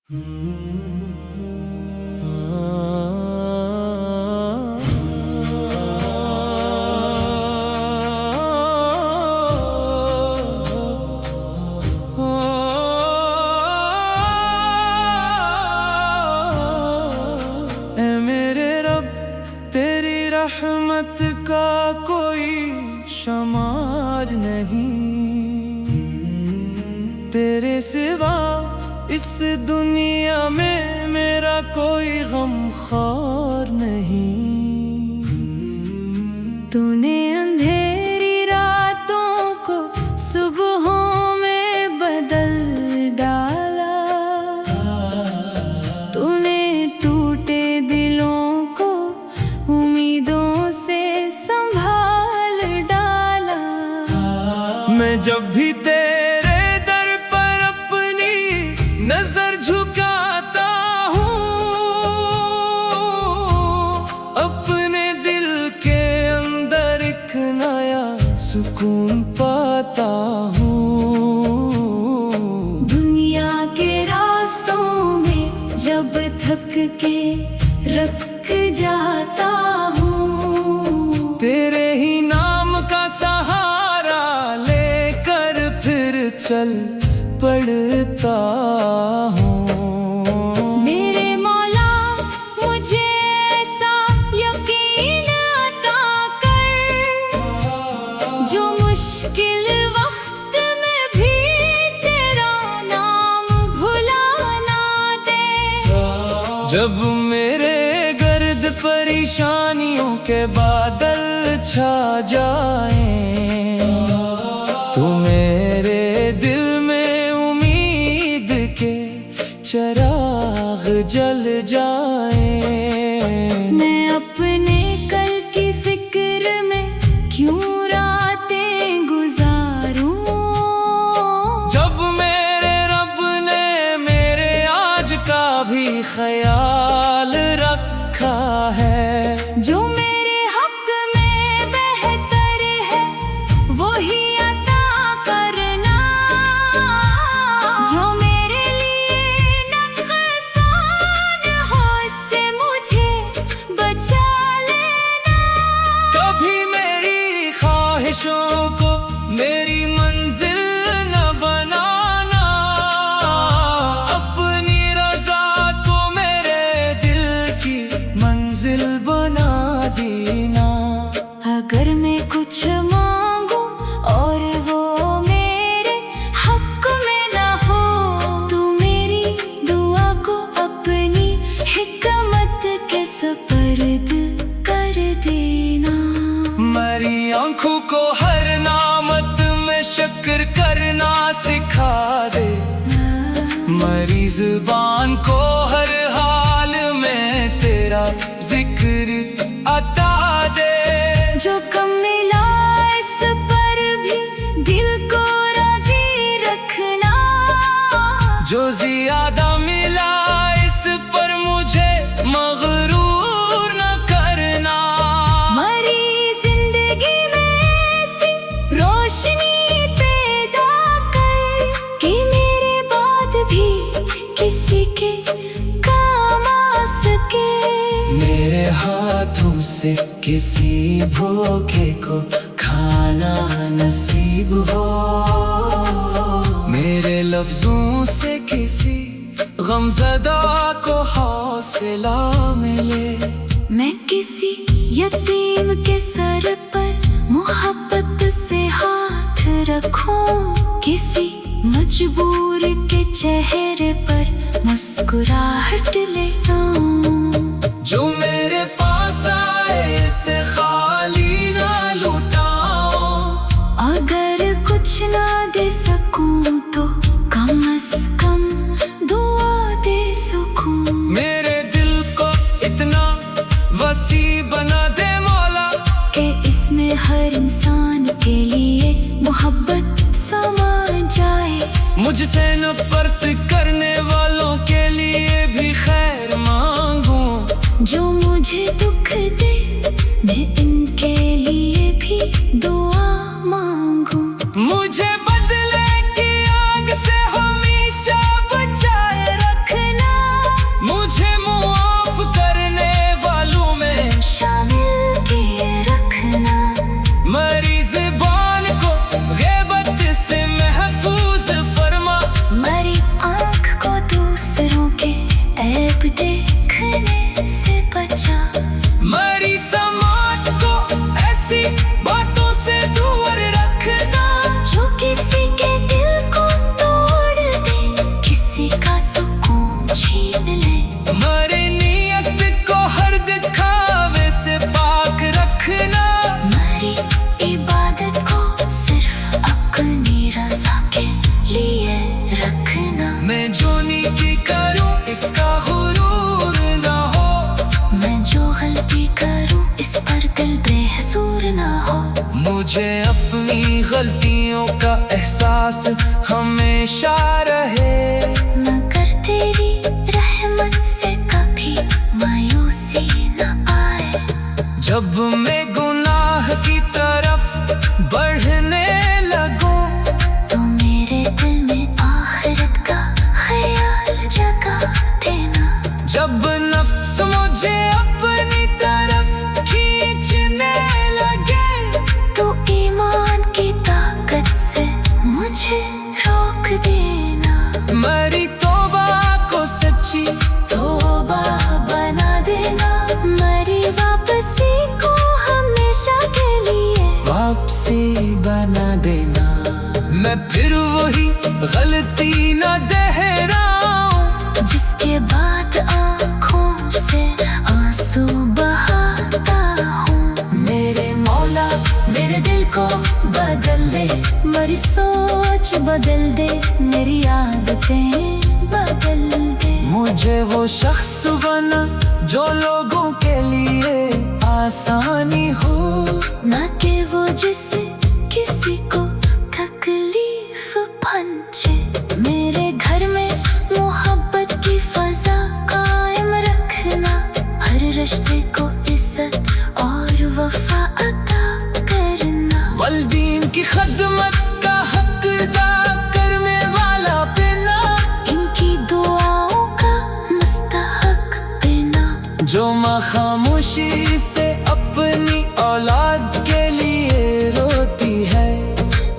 मेरे रब तेरी रहमत का कोई शुमार नहीं, तेरे सिवा इस दुनिया में मेरा कोई गमख्वार नहीं। तूने अंधेरी रातों को सुबहों में बदल डाला, तूने टूटे दिलों को उम्मीदों से संभाल डाला। मैं जब भी तेरे दर पर अपनी नजर झुकाता हूँ, अपने दिल के अंदर एक नया सुकून पाता हूँ। दुनिया के रास्तों में जब थक के रख जाता हूँ, तेरे ही नाम का सहारा लेकर फिर चल पड़ता हूँ। मेरे मौला मुझे ऐसा यकीन अता कर, जो मुश्किल वक्त में भी तेरा नाम भुला ना दे। जब मेरे गर्द परेशानियों के बादल छा जाएं, तो मेरे दिल में उम्मीद के चिराग जल जाएं। मैं अपने कल की फिक्र में क्यों रातें गुजारूं, जब मेरे रब ने मेरे आज का भी ख्याल रखा है। जो मेरे हक में बेहतर है वही अता करना, जो मेरे लिए नुकसान हो उससे मुझे बचा लेना। कभी मेरी ख्वाहिशों को मेरी मंजिल न बनाना, अपनी रजा को मेरे दिल की मंजिल बना देना। अगर मैं कुछ मांगूं और वो मेरे हक में ना हो, तो मेरी दुआ को अपनी हिकमत के सपर्द कर देना। मेरी आंखों को हर नामत में शुक्र करना सिखा दे, मेरी जुबान को हर हाल में तेरा जिक्र अता दे। जो कम मिला इस पर भी दिल को राजी रखना, जो ज्यादा मिला इस पर मुझे मगरूर न करना। मरी जिंदगी में ऐसी रोशनी पैदा कर कि मेरे बाद भी किसी के काम आ सके। मेरे हाथों से किसी भूखे को खाना नसीब हो, मेरे लफ्जों से किसी गमज़दा को हौसला मिले। मैं किसी यतीम के सर पर मोहब्बत से हाथ रखूं, किसी मजबूर के चेहरे पर मुस्कुराहट ले आऊं। जो मेरे पास आए से खाली ना लुटाओ, अगर कुछ ना दे सकूं तो कम से कम दुआ दे सकूं। मेरे दिल को इतना वसी बना दे मौला, कि इसमें हर इंसान के लिए मोहब्बत समा जाए। मुझसे नफरत करने वालों के लिए भी खैर मान सुकून छीन ले। मेरी नीयत को हर दिखावे से पाक रखना। मेरी इबादत को सिर्फ अपनी रज़ा के लिए रखना। मैं जो नेकी करूं इसका गुरूर ना हो। मैं जो गलती करूं इस पर दिल बेहसूर ना हो। मुझे अपनी गलतियों का एहसास हमेशा रहे। मगर तेरी रहमत से कभी मायूसी न आए। जब मैं गुनाह की तरफ बढ़ने लगूं तो मेरे दिल में आखिरत का ख्याल जगा देना। जब नफ्स मुझे अपनी तरफ खींचने लगे तो ईमान की ताकत से मुझे रोक देना। मेरी तौबा को सच्ची तौबा बना देना। मेरी वापसी को हमेशा के लिए वापसी बना देना। मैं फिर वही गलती न दोहराऊं जिसके बाद आँखों से आंसू बहाता हूँ। मेरे मौला मेरे दिल को बदल दे। मेरी सोच बदल दे। मेरी आदतें बदल दे। मुझे वो शख्स बना जो लोगों के लिए आसानी हो। ना कि वो जिससे किसी को तकलीफ पहुंचे। मेरे घर में मोहब्बत की फजा कायम रखना। हर रिश्ते को इज्जत और वफा अता करना। वल्दीन की खदमत का हक अदा करने वाला बिना। इनकी दुआओं का मुस्तहक बिना। जो माँ खामोशी से अपनी औलाद के लिए रोती है।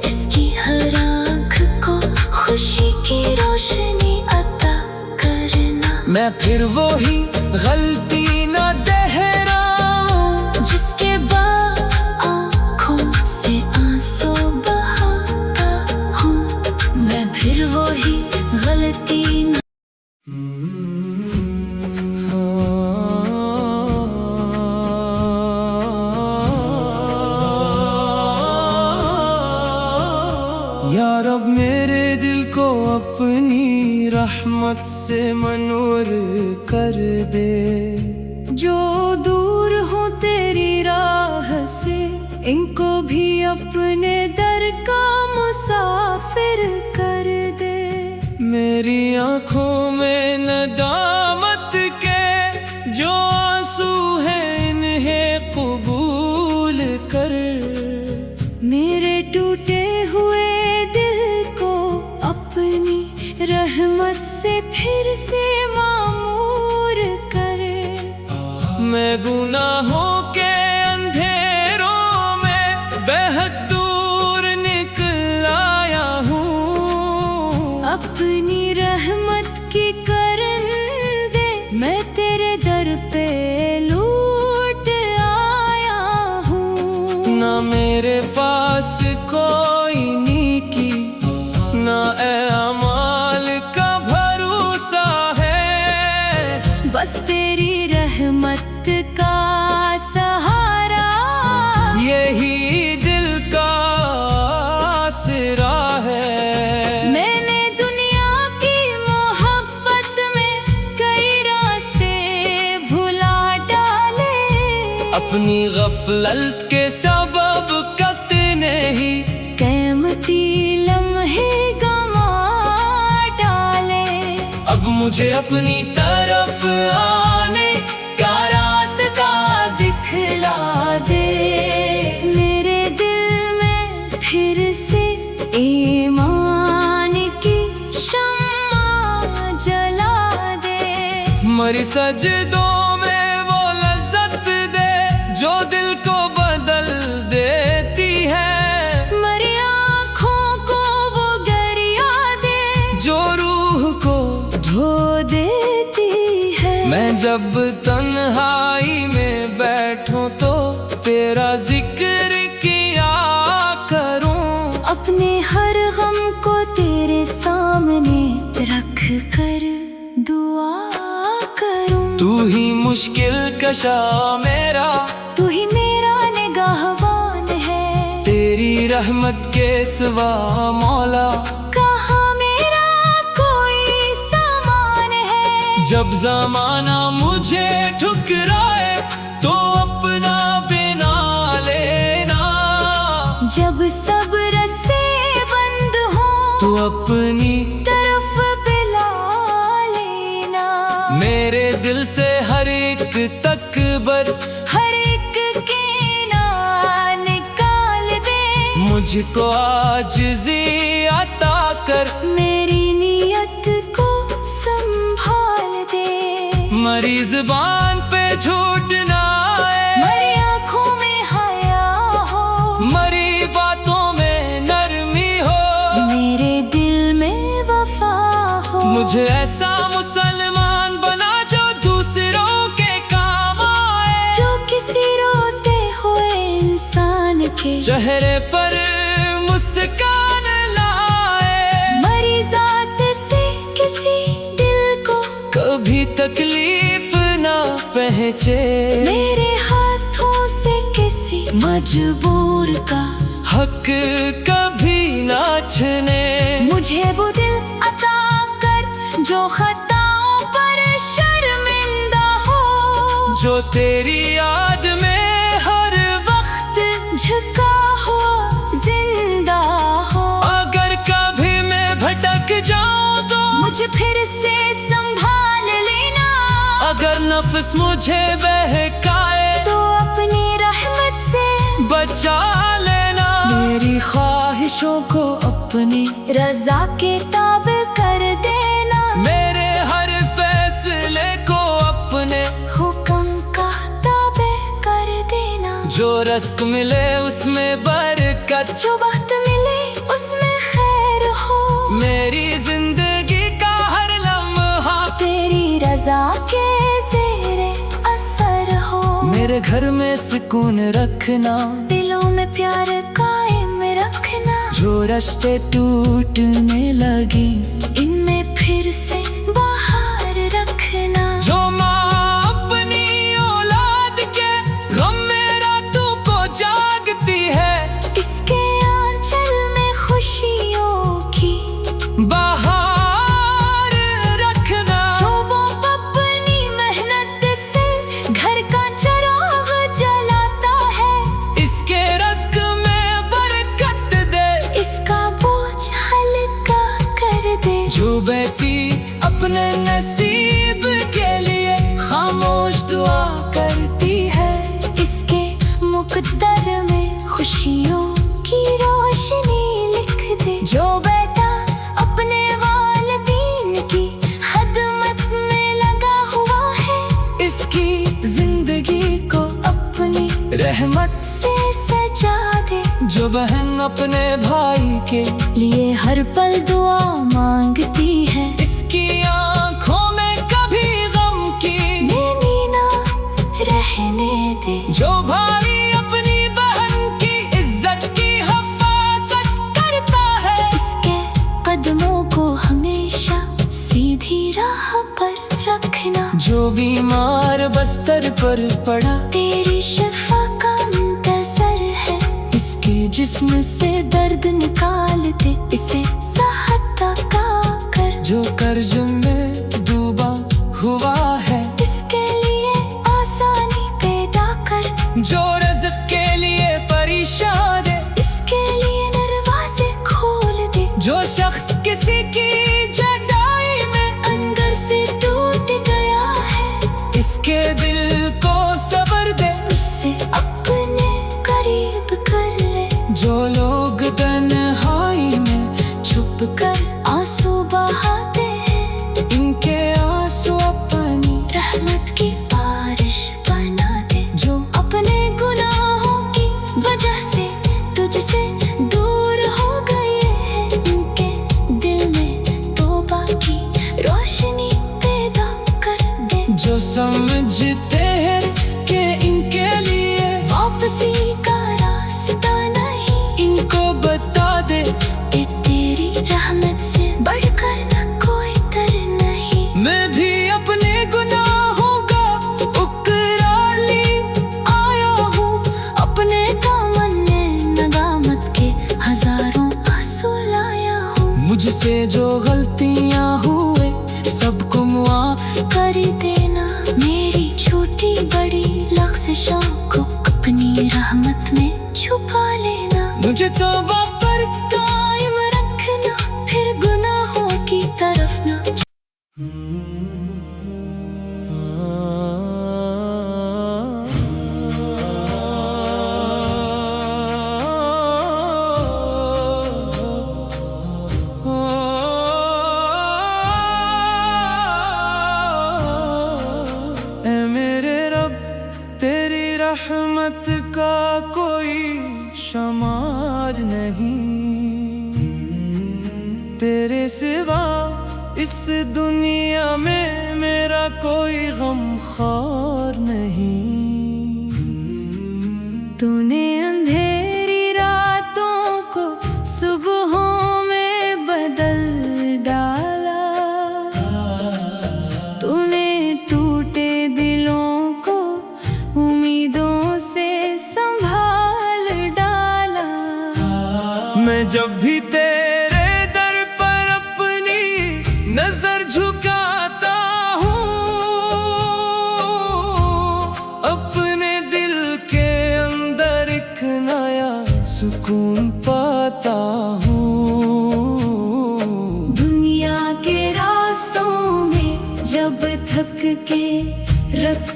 इसकी हर आँख को खुशी की रोशनी अता करना। मैं फिर वही गलती न दोहराऊं जिसके बाद आँखों से आंसू बहाता हूँ। मैं फिर वही गलती न या रब मेरे दिल को अपनी रहमत से मनूर कर दे। जो दूर हो तेरी राह से इनको भी अपने दर का मुसाफिर कर दे। मेरी आंखों में नदामत के जो आंसू हैं इन्हें कबूल कर। मेरे टूटे हुए दिल को अपनी रहमत से फिर से मामूर कर। मैं गुनाहों के अंधेरों में बेहद दूर निकल आया हूँ। अपनी रहमत की करन दे। मैं तेरे दर पे लूट आया हूँ। ना मेरे पास कोई नेकी ना अमाल का भरोसा है। बस तेरी रहमत का सहारा। यही दिल का आसरा है। मैंने दुनिया की मोहब्बत में कई रास्ते भुला डाले। अपनी गफलत के सबब कितने ही कीमती लम्हे गंवा डाले। अब मुझे अपनी तरफ आने का रास्ता दिखला दे। मेरे दिल में फिर से ईमान की शम्मा जला दे। मरी सजदों में वो लज्जत दे जो दिल को बदल देती है। मरी आँखों को वो गरिया दे जो रूह को धो देती है। मैं जब तन्हाई में बैठूं तो तेरा जिक्र किया करूं। अपने हर गम को तेरे सामने रख कर दुआ करूं। तू ही मुश्किल कशा मेरा, तू ही मेरा निगाहबान है। तेरी रहमत के सिवा मौला कहाँ मेरा कोई सामान है। जब जमाना मुझे ठुकराए तो अपना बिना लेना। जब सब रास्ते बंद हो तो अपनी तरफ बुला लेना। मेरे दिल से हर एक तकबर, हर एक की ना निकाल दे। मुझको आजिज़ी अता कर, मेरी नियत को संभाल दे। मरी ज़ुबान पे झूठ ना आए, मरी आँखों में हया हो, मरी बातों में नरमी हो। मेरे दिल में वफा हो। मुझे ऐसा मुसलमान बना जो दूसरों के काम आए, जो किसी रोते हुए इंसान के चेहरे पर मुस्कान लाए। मरी जात से किसी दिल को कभी तकलीफ ना पहुंचे, मेरे हाथों से किसी मजबूर का हक कभी ना छने। मुझे वो दिल अता कर जो खताओं पर शर्मिंदा हो। जो तेरी याद में हर वक्त झुका हुआ जिंदा हो। अगर कभी मैं भटक जाऊं तो मुझे फिर से संभाल लेना। अगर नफ्स मुझे बहकाए तो अपनी रहमत से बचा लेना। मेरी ख्वाहिशों को अपनी रजा के ताबे कर देना। मेरे हर फैसले को अपने हुक्म का ताबे कर देना। जो रस्क मिले उसमें बरकत, जो वक्त मिले उसमें खैर हो। मेरी जिंदगी का हर लम्हा तेरी रजा के ज़ेरे असर हो। मेरे घर में सुकून रखना, दिलों में प्यार कायम रखना। जो रास्ते टूटने लगी इनमें फिर से बाहर रखना। जो माँ अपनी औलाद के गम में रातों को जागती है, इसके आंचल में खुशियों की बाहर रखना। जो वो अपनी मेहनत से घर का चिराग जलाता है, इसके रज़्क़ में बरकत दे, इसका बोझ हल्का कर दे। जो बेटी अपने नसीब के लिए खामोश दुआ करती है, इसके मुक़द्दर में खुशियों की रोशनी लिख दे। जो बेटा अपने वालिदैन की खिदमत में लगा हुआ है, इसकी जिंदगी को अपनी रहमत से सजा दे। जो बहन अपने भाई के लिए हर पल दुआ मांगती है, इसकी आंखों में कभी गम की नमी ना रहने दे। जो भाई अपनी बहन की इज्जत की हिफाजत करता है, इसके कदमों को हमेशा सीधी राह पर रखना। जो बीमार बस्तर पर पड़ा तेरी शिफा का मुंतज़र है, इसके जिस्म से दर्द निकाल दे, इसे सेहत अता कर। जो कर्ज में डूबा हुआ है, इसके लिए आसानी पैदा कर। जो रज़्क़ के लिए परेशान है, इसके लिए दरवाजे खोल दे। जो शख्स किसी की जुदाई में अंदर से टूट गया है, इसके दिल को सब्र दे। उससे अपने करीब कर ले। जो लोग तन्हाई में छुप कर आंसू बहाते हैं, इनके आंसू अपनी रहमत की बारिश बना दे। जो अपने गुनाहों की वजह से तुझसे दूर हो गए हैं, इनके दिल में तौबा की रोशनी पैदा कर दे। जो समझते हैं कि इनके लिए वापसी का रास्ता नहीं, इनको बता दे कि तेरी रहमत से बढ़कर न कोई दर नहीं। मैं भी मुझसे जो गलतियां हुए सबको माफ कर देना। मेरी छोटी बड़ी लफ्ज़ों को अपनी रहमत में छुपा लेना। मुझे तौबा पर कायम रखना, फिर गुनाहों की तरफ ना। ऐ मेरे रब, तेरी रहमत का कोई शुमार नहीं, तेरे सिवा इस दुनिया में मेरा कोई गमख्वार नहीं। तूने अंधेरी रातों को सुबहों में बदल डाला। तूने टूटे दिलों को उम्मीदों से संभाल डाला। मैं जब भी तेरे दर पर अपनी नजर झुकाता हूँ, अपने दिल के अंदर एक नया सुकून पाता हूँ। दुनिया के रास्तों में जब थक के रख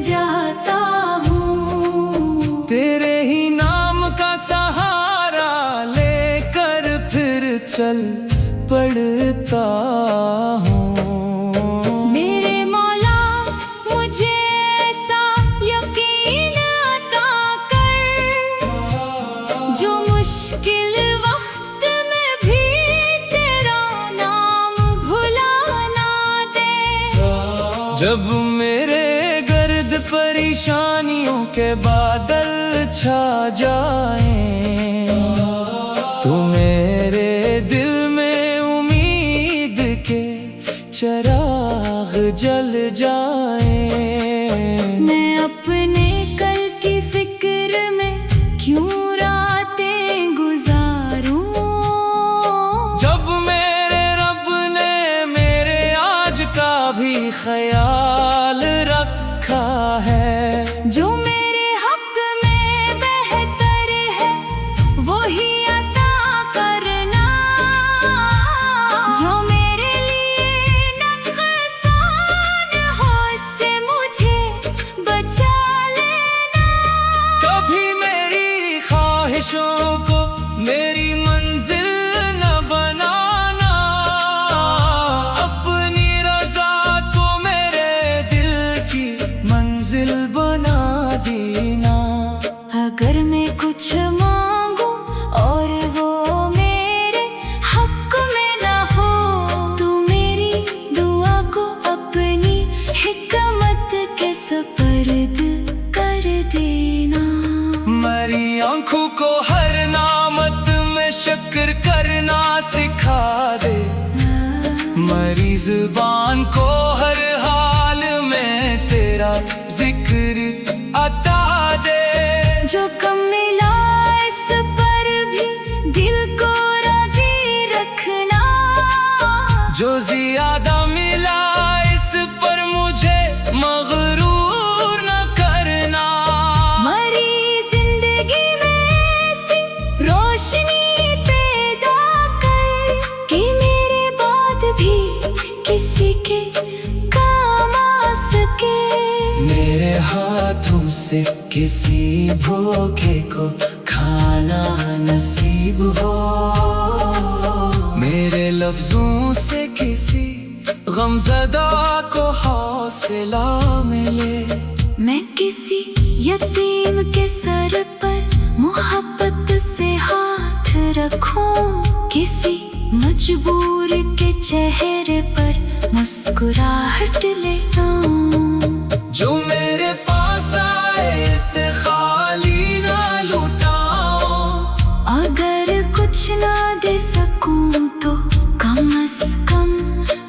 जाता हूँ, तेरे ही नाम का सहारा लेकर फिर चल पड़ता हूँ। मेरे मौला मुझे ऐसा यकीन अता कर, जो मुश्किल वक्त में भी तेरा नाम भुला ना दे। जब मेरे गर्द परेशानियों के बादल छा जाएं, तो मेरे दिल में उम्मीद के चिराग जल जाएं। मैं अपने कल की फिक्र में क्यों रातें गुजारूं, जब मेरे रब ने मेरे आज का भी ख्याल रखा है। जो मेरे हक में बेहतर है वही अता करना। जो मेरे लिए नुकसान हो उससे मुझे बचा लेना। कभी मेरी ख्वाहिशों को मेरी मंजिल न बनाना, अपनी रजा को मेरे दिल की मंजिल बना देना। अगर मैं कुछ मांगू और वो मेरे हक में ना हो, तो मेरी दुआ को अपनी हिकमत के सपर्द कर देना। मेरी आंखों को हर नामत में शुक्र करना सिखा दे, मेरी जुबान को हर हाल में तेरा जिक्र अता दे। जो कम मिला इस पर भी दिल को राजी रखना। जो ज्यादा मिला इस पर मुझे मगरूर न करना। मरी जिंदगी में ऐसी रोशनी पैदा कर कि मेरे बाद भी किसी के काम आ सके। मेरे हाथों से किसी भूखे को खाना नसीब हो, मेरे लफ्जों से किसी गमज़दा को हौसला मिले। मैं किसी यतीम के सर पर मोहब्बत से हाथ रखूं, किसी मजबूर के चेहरे पर मुस्कुराहट ले आऊं। जो मेरे पास आए से खाली ना लुटाओ, अगर कुछ ना दे सकूं तो कम से कम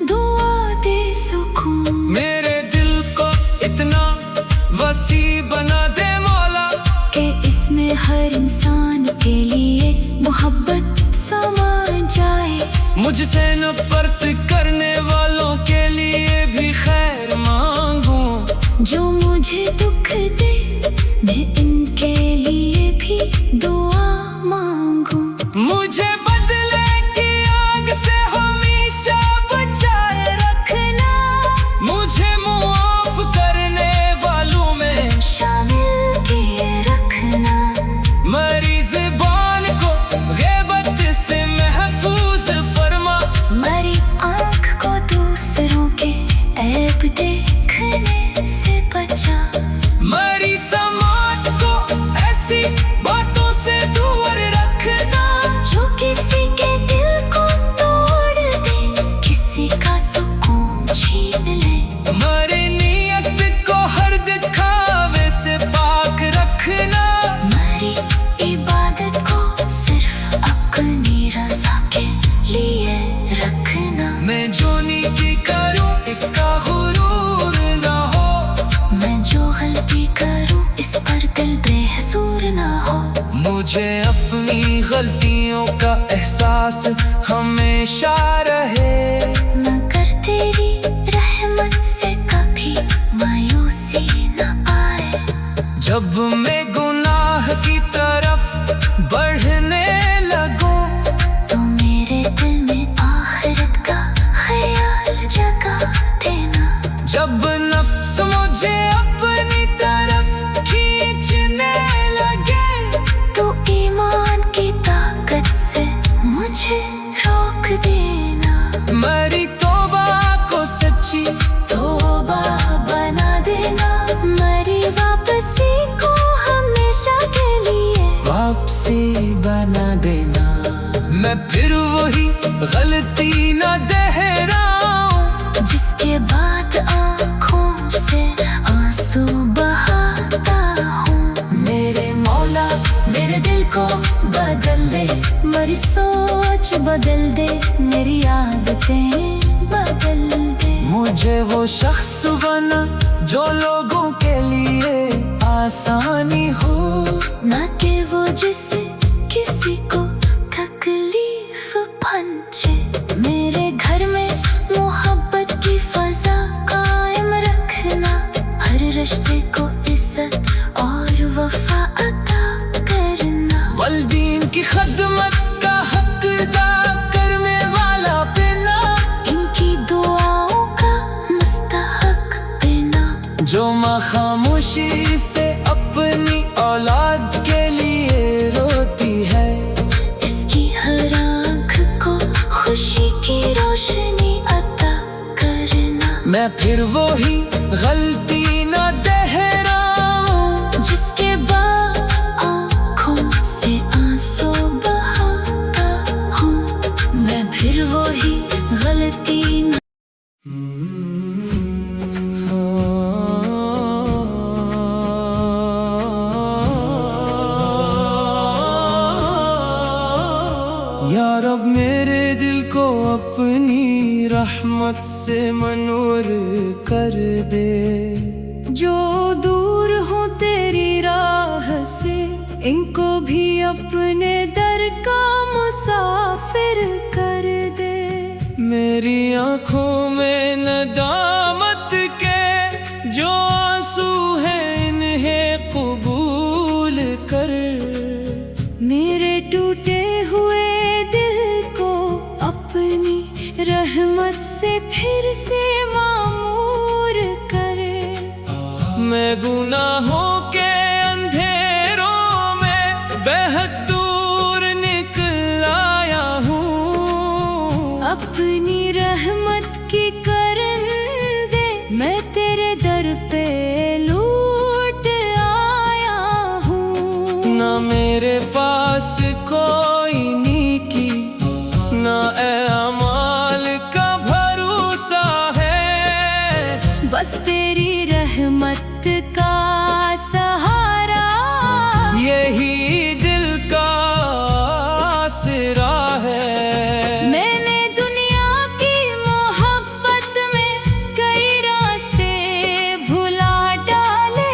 दुआ दे सकूं। मेरे दिल को इतना वसी बना दे मौला, कि इसमें हर इंसान के लिए मोहब्बत समा जाए। मुझसे मुझे दुख दे, मैं इनके लिए भी दुआ मांगूं। मुझे बदले की आग से हमेशा बचाए रखना, मुझे मुआफ करने वालों में शामिल किए रखना। मरी ज़ुबान को ग़ीबत से महफूज फरमा, मरी आँख को दूसरों के ऐब देखने से बचा। मरी समात को ऐसी बातों से दूर रखना, जो किसी के दिल को तोड़ दे, किसी का सुकून छीन ले। मरी नीयत को हर दिखावे से पाक रखना, मरी इबादत को सिर्फ अपनी रज़ा के लिए रखना। मैं जो नेकी करूं इसका गुरूर ना हो, मैं जो गलती करूं इस पर दिल बेहसूर ना हो। मुझे अपनी गलतियों का एहसास हमेशा रहे, मगर तेरी रहमत से कभी मायूसी न आए। जब मैं गुनाह की तरफ बढ़ने लगूं, तो मेरे दिल में आखिरत का ख्याल जगा देना। जब नफ्स मुझे अपनी तरफ खींचने लगे, तो ईमान की ताकत से मुझे रोक देना। मरी तौबा को सच्ची तौबा बना देना, मरी वापसी को हमेशा के लिए वापसी बना देना। मैं फिर वही गलती न दोहराऊं, जिसके बाद आँखों से आंसू बहाता हूँ। मेरे मौला मेरे दिल को बदल दे, मेरी सोच बदल दे, मेरी आदतें बदल दे। मुझे वो शख्स बना जो लोगों के लिए आसानी हो, ना कि वो जिससे किसी को तकलीफ पहुंचे। मेरे घर में मोहब्बत की फजा कायम रखना, हर रिश्ते को इज्जत और वफा अता करना। वल्दीन की खदमत का हक अदा करने वाला बिना, इनकी दुआओं का मुस्तहक बिना। जो माँ खामोशी से अपनी औलाद के लिए रोती है, इसकी हर आँख को खुशी की रोशनी अता करना। मैं फिर वही गलती न दोहराऊं, जिसके बाद आँखों से आंसू बहाता हूँ। मैं फिर वही गलती न या रब मेरे दिल को अपनी रहमत से मनूर कर दे। जो दूर हो तेरी राह से, इनको भी अपने दर का मुसाफिर कर दे। मेरी आंखों में नदामत के जो आंसू हैं इन्हें कबूल कर। मेरे टूटे हुए दिल को अपनी रहमत से फिर से मामूर कर। मैं गुनाहों के अंधेरों में बेहद दूर निकल आया हूँ। अपनी रहमत की करन दे, मैं तेरे दर पे लूट आया हूँ। ना मेरे पास कोई नेकी, ना अमाल का भरोसा है, बस तेरी रहमत का सहारा। यही दिल का आसरा है। मैंने दुनिया की मोहब्बत में कई रास्ते भुला डाले।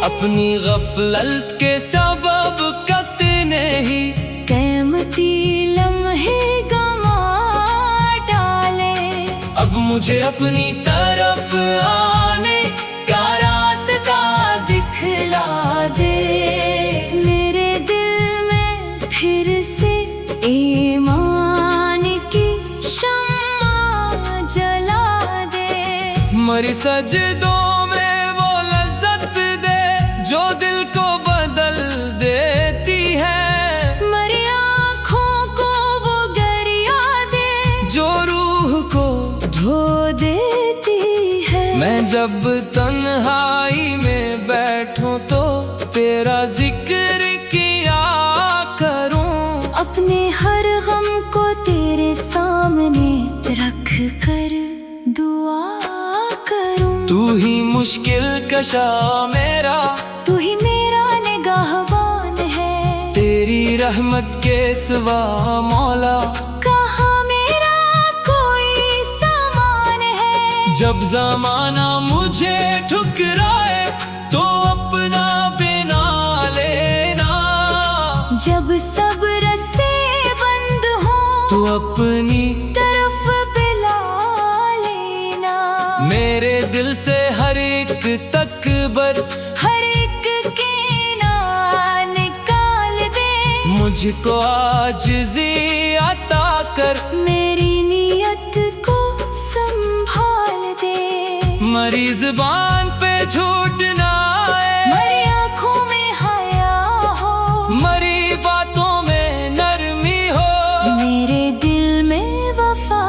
अपनी गफलत के सबब कितने ही कीमती लम्हे गंवा डाले। अब मुझे अपनी तरफ आने का रास्ता सजदों में वो लज्जत दे जो दिल को बदल देती है। मरी आँखों को वो गरिया दे जो रूह को धो देती है। मैं जब तन्हाई में बैठूं तो तेरा जिक्र किया करूं। अपने हर गम को तेरे सामने रख कर दुआ करूं। तू ही मुश्किल कशा मेरा, तू ही मेरा निगाहबान है। तेरी रहमत के सिवा मौला कहाँ मेरा कोई सामान है। जब जमाना मुझे ठुकराए तो अपना बिना लेना। जब सब रास्ते बंद हो तो अपनी तरफ बुला लेना। मेरे दिल से हर एक तकबर, हर एक कीना निकाल दे। मुझको आजिज़ी अता कर। मेरी नियत को संभाल दे। मरी ज़ुबान पे झूठ ना आए, मरी आँखों में हया हो, मरी बातों में नरमी हो। मेरे दिल में वफा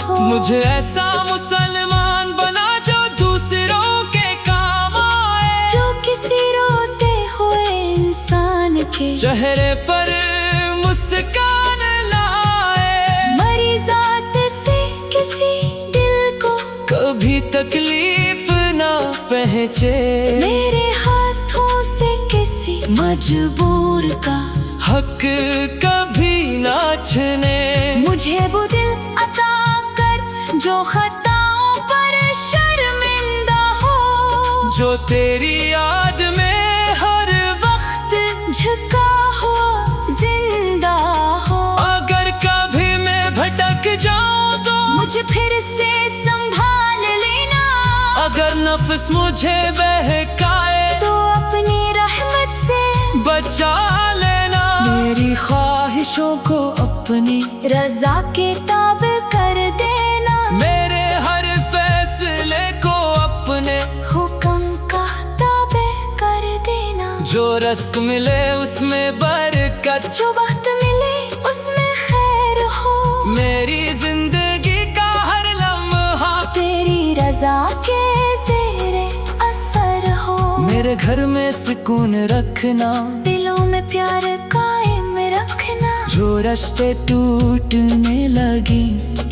हो। मुझे ऐसा मुसलमान बना जो दूसरों के काम आए। जो किसी रोते हुए इंसान के चेहरे पर मुस्कान लाए। मरी जात से किसी दिल को कभी तकलीफ ना पहुंचे। मेरे हाथों से किसी मजबूर का हक कभी ना छने। मुझे वो दिल अता कर जो खताओं पर शर्मिंदा हो। जो तेरी याद में हर वक्त झुका हुआ जिंदा हो। अगर कभी मैं भटक जाऊं तो मुझे फिर से संभाल लेना। अगर नफ्स मुझे बहकाए तो अपनी रहमत से बचा लेना। मेरी ख्वाहिशों को अपनी रजा के ताबे कर देना। मेरे हर फैसले को अपने हुक्म का ताबे कर देना। जो रस्क मिले उसमें बरकत, जो वक्त मिले उसमें खैर हो। मेरी जिंदगी का हर लम्हा तेरी रजा के ज़ेरे असर हो। मेरे घर में सुकून रखना, दिलों में प्यार कायम रखना। जो रिश्ते टूटने लगी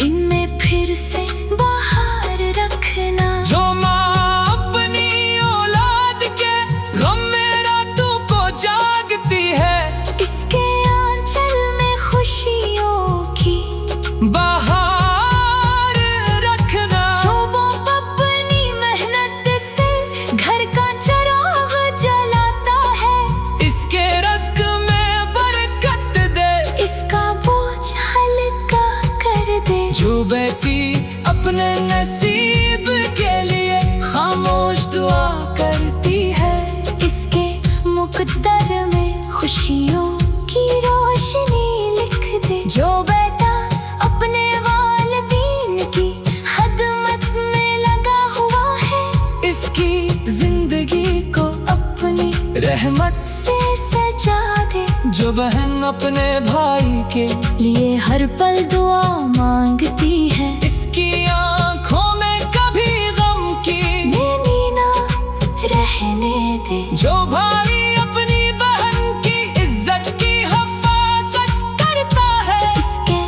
इनमें फिर से बाहर रखना। जो माँ अपनी औलाद के गम में रातों को जागती है। इसके आंचल में खुशियों की बाहर रखना। जो वो अपनी मेहनत से घर का चिराग जलाता है। इसके रज़्क़ में बरकत दे, इसका बोझ हल्का कर दे। जो बेटी अपने नसीब के लिए खामोश दुआ करती है। इसके मुकद्दर में खुशियों की रोशनी लिख दे। जो बेटा अपने वालिदैन की खदमत में लगा हुआ है। इसकी जिंदगी को अपनी रहमत से सजा दे। जो बहन अपने भाई के लिए हर पल दुआ मांगती है। इसकी आँखों में कभी गम की नैनी ना रहने दे। जो भाई अपनी बहन की इज्जत की हिफाजत करता है। इसके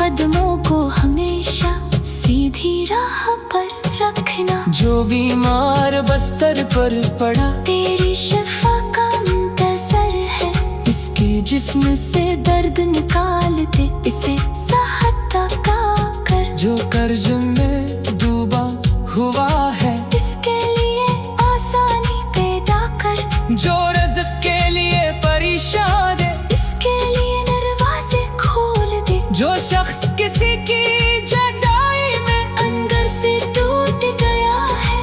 कदमों को हमेशा सीधी राह पर रखना। जो बीमार बस्तर पर पड़ा तेरी शिफा का मुंतज़र है। इसके जिस्म से दर्द निकाल दे। इसे सहता का कर। जो कर्ज में डूबा हुआ है। इसके लिए आसानी पैदा कर। जो रज़्क़ के लिए परेशान है। इसके लिए दरवाजे खोल दे। जो शख्स किसी की जुदाई में अंदर से टूट गया है।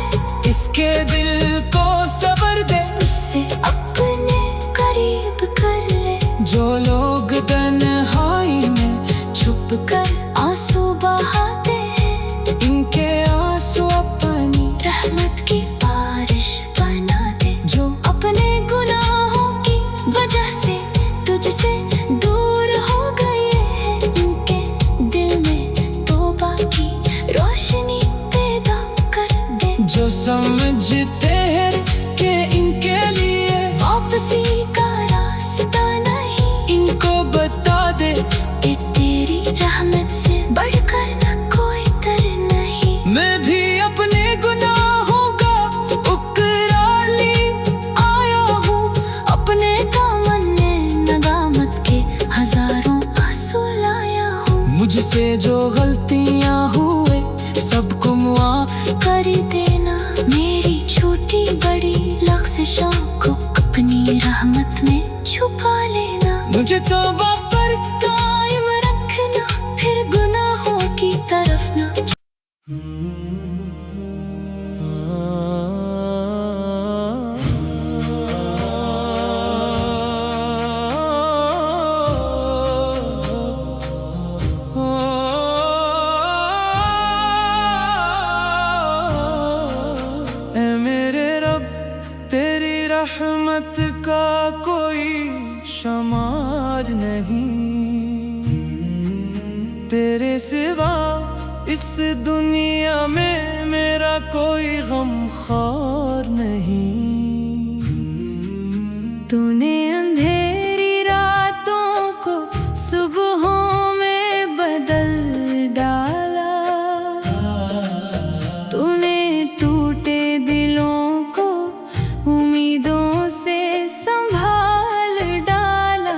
इसके दिल को सब्र दे। उससे अपने करीब कर ले। जो लोग तन्हाई में छुप कर आंसू बहाते हैं। इनके आंसू अपनी रहमत जो समझते हैं कि इनके लिए वापसी का रास्ता नहीं, इनको बता दे कि तेरी रहमत से बढ़कर न कोई दर नहीं। मैं भी अपने गुनाहों का उकरार ली आया हूँ, अपने दामन में नदामत के हजारों आंसू लाया हूँ। मुझसे जो गलतियाँ हुए सबको माफ कर देना, मेरी छोटी बड़ी लफ्ज़ों को अपनी रहमत में छुपा लेना। मुझे तौबा पर कायम रखना, फिर गुनाहों की तरफ ना। ऐ मेरे रब तेरी रहमत का कोई शुमार नहीं, तेरे सिवा इस दुनिया में मेरा कोई गमख्वार नहीं। तूने अंधेरी रातों को सुबहों में बदल डाला, तूने टूटे दिलों को उम्मीदों से संभाल डाला।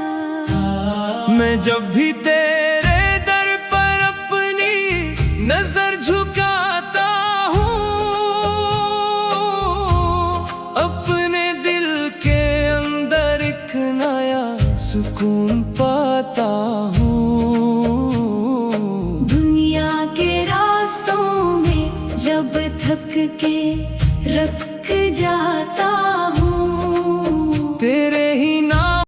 मैं जब भी तेरे दर पर अपनी नजर झुकाता हूँ, अपने दिल के अंदर एक नया सुकून पाता हूँ। दुनिया के रास्तों में जब थक के रख जाता हूँ, तेरे